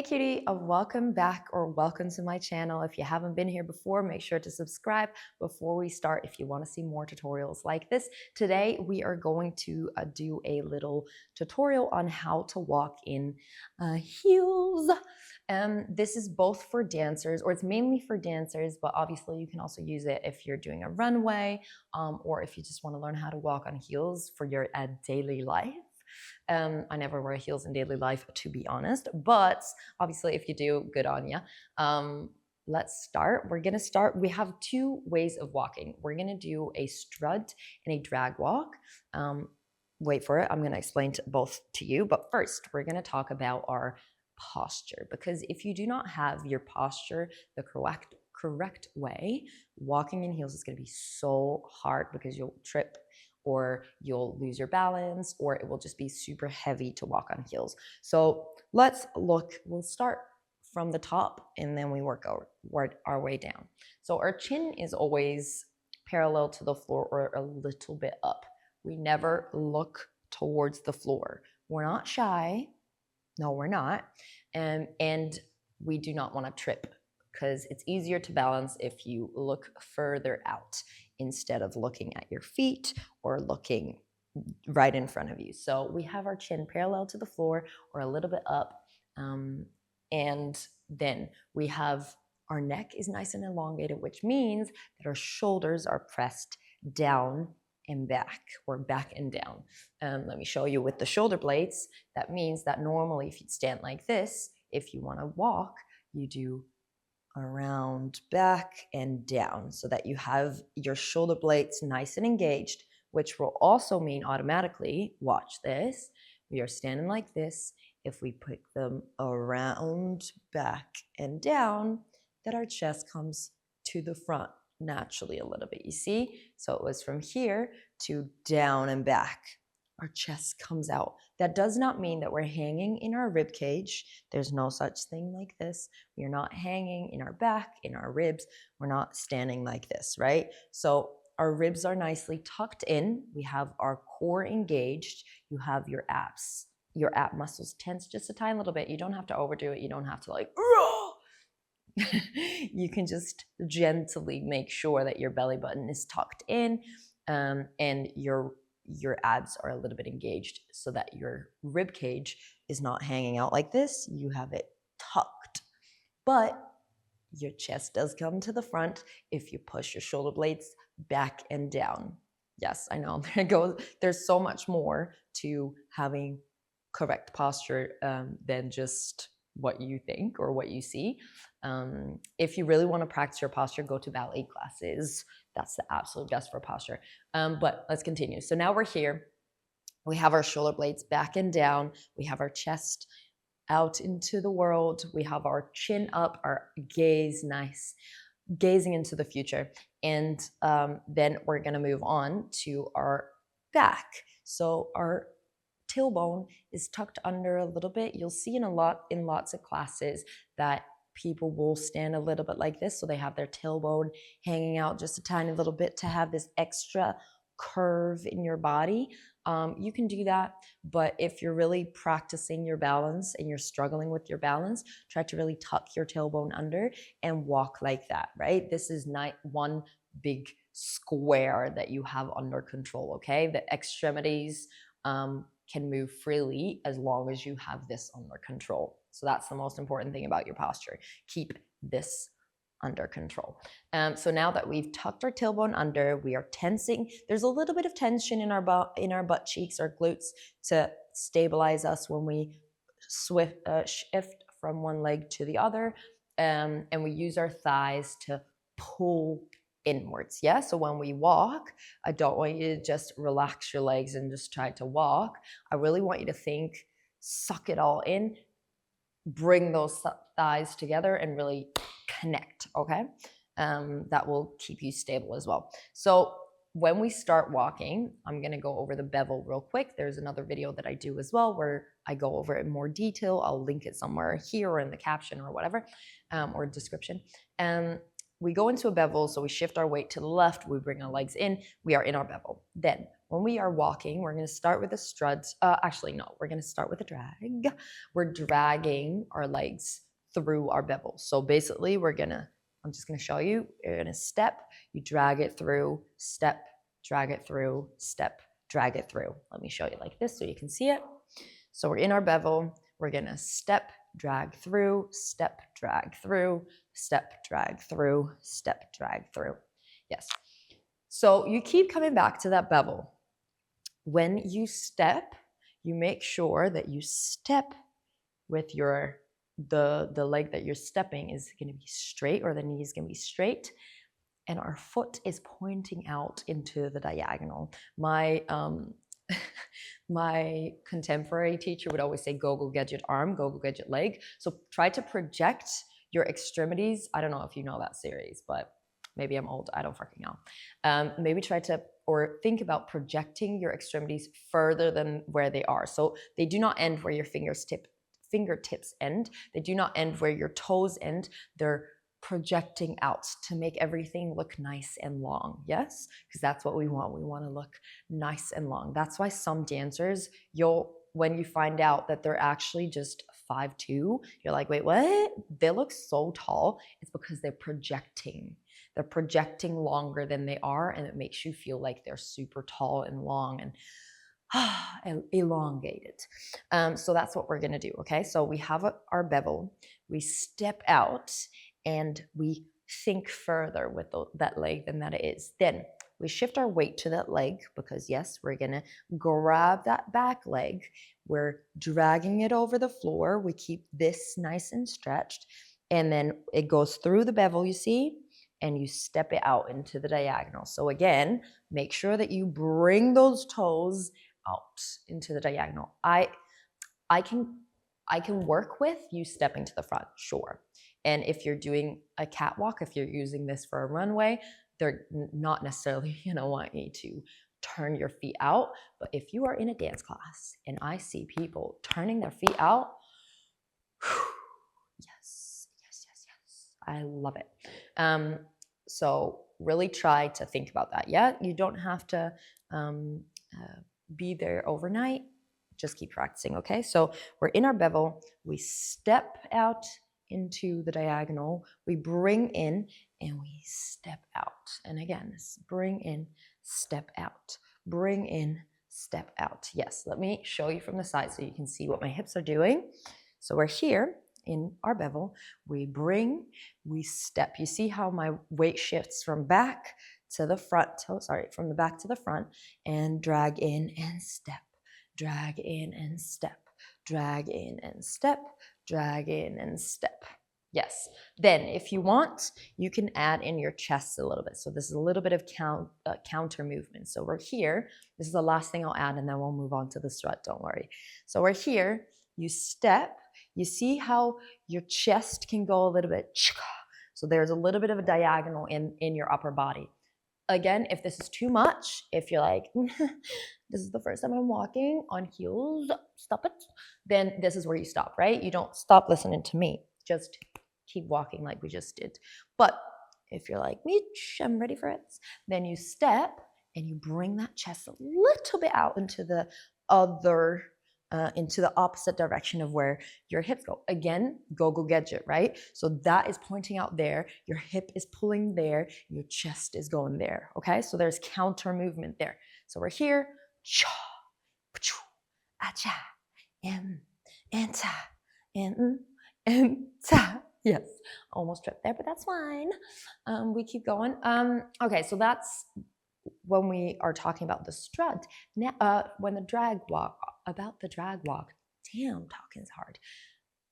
cutie, welcome back or welcome to my channel. If you haven't been here before, make sure to subscribe before we start if you want to see more tutorials like this. Today, we are going to do a little tutorial on how to walk in heels. This is both for dancers, or it's mainly for dancers, but obviously you can also use it if you're doing a runway or if you just want to learn how to walk on heels for your daily life. I never wear heels in daily life, to be honest, but obviously if you do, good on you. Let's start. We're going to start. We have two ways of walking. We're going to do a strut and a drag walk. Wait for it. I'm going to explain both to you, but first we're going to talk about our posture, because if you do not have your posture the correct way, walking in heels is going to be so hard because you'll trip or you'll lose your balance, or it will just be super heavy to walk on heels. So let's look. We'll start from the top and then we work our way down. So our chin is always parallel to the floor or a little bit up. We never look towards the floor. We're not shy. No, we're not. And we do not want to trip, because it's easier to balance if you look further out instead of looking at your feet or looking right in front of you. So we have our chin parallel to the floor or a little bit up. And then we have our neck is nice and elongated, which means that our shoulders are pressed down and back, or back and down. Let me show you with the shoulder blades. That means that normally if you stand like this, if you want to walk, you do around, back, and down, so that you have your shoulder blades nice and engaged, which will also mean automatically, watch this, we are standing like this. If we put them around, back, and down, that our chest comes to the front naturally a little bit, you see? So it was from here to down and back. Our chest comes out. That does not mean that we're hanging in our rib cage. There's no such thing like this. We're not hanging in our back, in our ribs. We're not standing like this, right? So our ribs are nicely tucked in. We have our core engaged. You have your abs. Your ab muscles tense just a tiny little bit. You don't have to overdo it. You don't have to like, you can just gently make sure that your belly button is tucked in, and your abs are a little bit engaged, so that your rib cage is not hanging out like this. You have it tucked, but your chest does come to the front if you push your shoulder blades back and down. Yes, I know. There it goes. There's so much more to having correct posture than just what you think or what you see. If you really want to practice your posture, go to ballet classes. That's the absolute best for posture. But let's continue. So now we're here. We have our shoulder blades back and down. We have our chest out into the world. We have our chin up, our gaze nice, gazing into the future. And then we're going to move on to our back. So our tailbone is tucked under a little bit. You'll see in lots of classes that people will stand a little bit like this, so they have their tailbone hanging out just a tiny little bit to have this extra curve in your body. You can do that, but if you're really practicing your balance and you're struggling with your balance, try to really tuck your tailbone under and walk like that, right? This is not one big square that you have under control, okay? The extremities can move freely as long as you have this under control. So that's the most important thing about your posture. Keep this under control. So now that we've tucked our tailbone under, we are tensing. There's a little bit of tension in our butt cheeks or glutes to stabilize us when we shift from one leg to the other. And we use our thighs to pull inwards. Yeah. So when we walk, I don't want you to just relax your legs and just try to walk. I really want you to think, suck it all in, bring those thighs together and really connect. Okay. That will keep you stable as well. So when we start walking, I'm going to go over the bevel real quick. There's another video that I do as well where I go over it in more detail. I'll link it somewhere here or in the caption or whatever, or description. We go into a bevel, so we shift our weight to the left, we bring our legs in, we are in our bevel. Then when we are walking, we're going to start with a strut. Actually, no, we're going to start with a drag. We're dragging our legs through our bevel. So basically, I'm just going to show you. You're going to step, you drag it through, step, drag it through, step, drag it through. Let me show you like this so you can see it. So we're in our bevel. We're going to step, drag through, step, drag through, step, drag through, step, drag through. Yes. So you keep coming back to that bevel. When you step, you make sure that you step with the leg that you're stepping is going to be straight, or the knee is going to be straight, and our foot is pointing out into the diagonal. My contemporary teacher would always say, go gadget arm, go gadget leg. So try to project your extremities. I don't know if you know that series, but maybe I'm old. I don't fucking know. Maybe try to, or think about projecting your extremities further than where they are. So they do not end where your fingertips end. They do not end where your toes end. They're projecting out to make everything look nice and long. Yes, because that's what we want. We want to look nice and long. That's why some dancers, when you find out that they're actually just 5'2", you're like, wait, what? They look so tall. It's because they're projecting. They're projecting longer than they are, and it makes you feel like they're super tall and long and elongated. So that's what we're gonna do, okay? So we have our bevel, we step out, and we think further with that leg than that it is. Then we shift our weight to that leg because yes, we're gonna grab that back leg. We're dragging it over the floor. We keep this nice and stretched, and then it goes through the bevel, you see, and you step it out into the diagonal. So again, make sure that you bring those toes out into the diagonal. I can work with you stepping to the front, sure. And if you're doing a catwalk, if you're using this for a runway, they're not necessarily gonna want you to turn your feet out. But if you are in a dance class and I see people turning their feet out, yes, I love it. So really try to think about that. Yeah, you don't have to be there overnight. Just keep practicing, okay? So we're in our bevel, we step out into the diagonal, we bring in, and we step out. And again, bring in, step out, bring in, step out. Yes, let me show you from the side so you can see what my hips are doing. So we're here in our bevel, we bring, we step. You see how my weight shifts from back to the front, from the back to the front, and drag in and step. Drag in and step, drag in and step, drag in and step. Yes. Then if you want, you can add in your chest a little bit. So this is a little bit of counter movement. So we're here. This is the last thing I'll add, and then we'll move on to the strut. Don't worry. So we're here. You step. You see how your chest can go a little bit. So there's a little bit of a diagonal in your upper body. Again, if this is too much, if you're like, this is the first time I'm walking on heels, stop it, then this is where you stop, right? You don't stop listening to me. Just keep walking like we just did. But if you're like, Mitch, I'm ready for it, then you step and you bring that chest a little bit out into the opposite direction of where your hips go. Again, go gadget, right? So that is pointing out there, your hip is pulling there, your chest is going there, okay? So there's counter movement there. So we're here, cha, acha, and ta, and ta. Yes, almost tripped there, but that's fine. We keep going. Okay, so that's when we are talking about the strut. Now, when the drag walk, damn, talking is hard.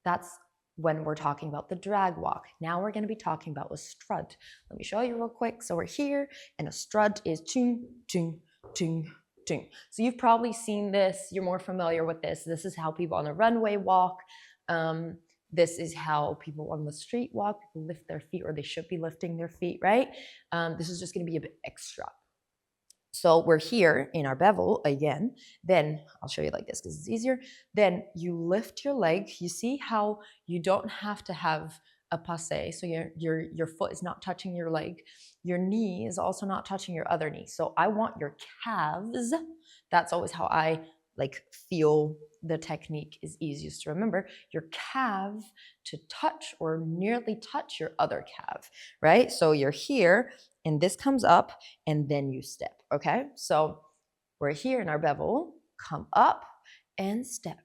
That's when we're talking about the drag walk. Now we're going to be talking about a strut. Let me show you real quick. So we're here, and a strut is chung, chung, chung, chung. So you've probably seen this. You're more familiar with this. This is how people on the runway walk. This is how people on the street walk. People lift their feet, or they should be lifting their feet, right? This is just going to be a bit extra. So we're here in our bevel again. Then I'll show you like this because it's easier. Then you lift your leg. You see how you don't have to have a passe. So your foot is not touching your leg. Your knee is also not touching your other knee. So I want your calves. That's always how I like feel the technique is easiest to remember. Your calf to touch or nearly touch your other calf, right? So you're here and this comes up and then you step, okay? So we're here in our bevel, come up and step,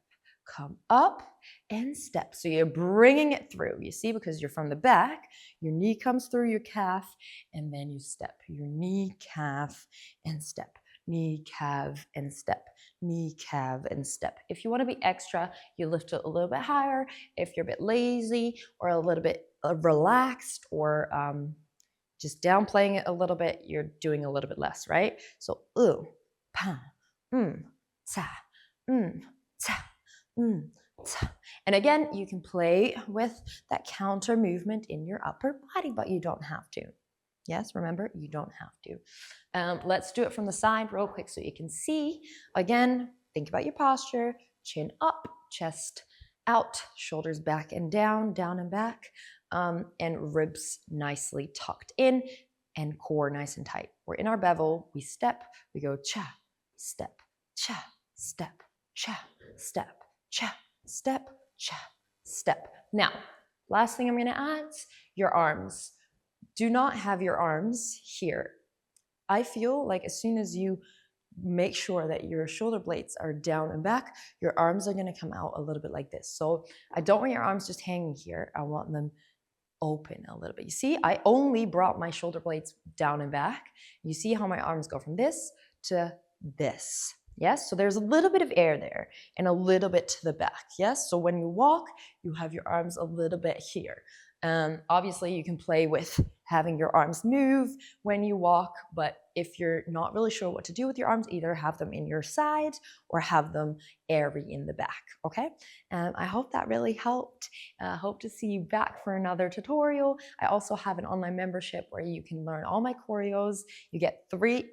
come up and step. So you're bringing it through, you see, because you're from the back, your knee comes through your calf and then you step. Your knee, calf, and step. Knee, calf, and step. Knee, calf, and step. If you want to be extra, you lift it a little bit higher. If you're a bit lazy or a little bit relaxed or just downplaying it a little bit, you're doing a little bit less, right? So, pa, ta, ta, ta. And again, you can play with that counter movement in your upper body, but you don't have to. Yes, remember, you don't have to. Let's do it from the side real quick so you can see. Again, think about your posture, chin up, chest out, shoulders back and down, down and back, and ribs nicely tucked in and core nice and tight. We're in our bevel, we step, we go cha, step, cha, step, cha, step, cha, step, cha, step. Now, last thing I'm gonna add, your arms. Do not have your arms here. I feel like as soon as you make sure that your shoulder blades are down and back, your arms are gonna come out a little bit like this. So I don't want your arms just hanging here. I want them open a little bit. You see, I only brought my shoulder blades down and back. You see how my arms go from this to this. Yes, so there's a little bit of air there and a little bit to the back. Yes, so when you walk, you have your arms a little bit here. Obviously, you can play with having your arms move when you walk, but if you're not really sure what to do with your arms, either have them in your side or have them airy in the back, okay? I hope that really helped. Hope to see you back for another tutorial. I also have an online membership where you can learn all my choreos. You get three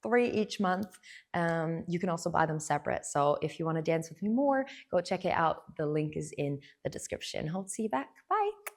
each month. You can also buy them separate. So if you want to dance with me more, go check it out. The link is in the description. Hope to see you back. Bye.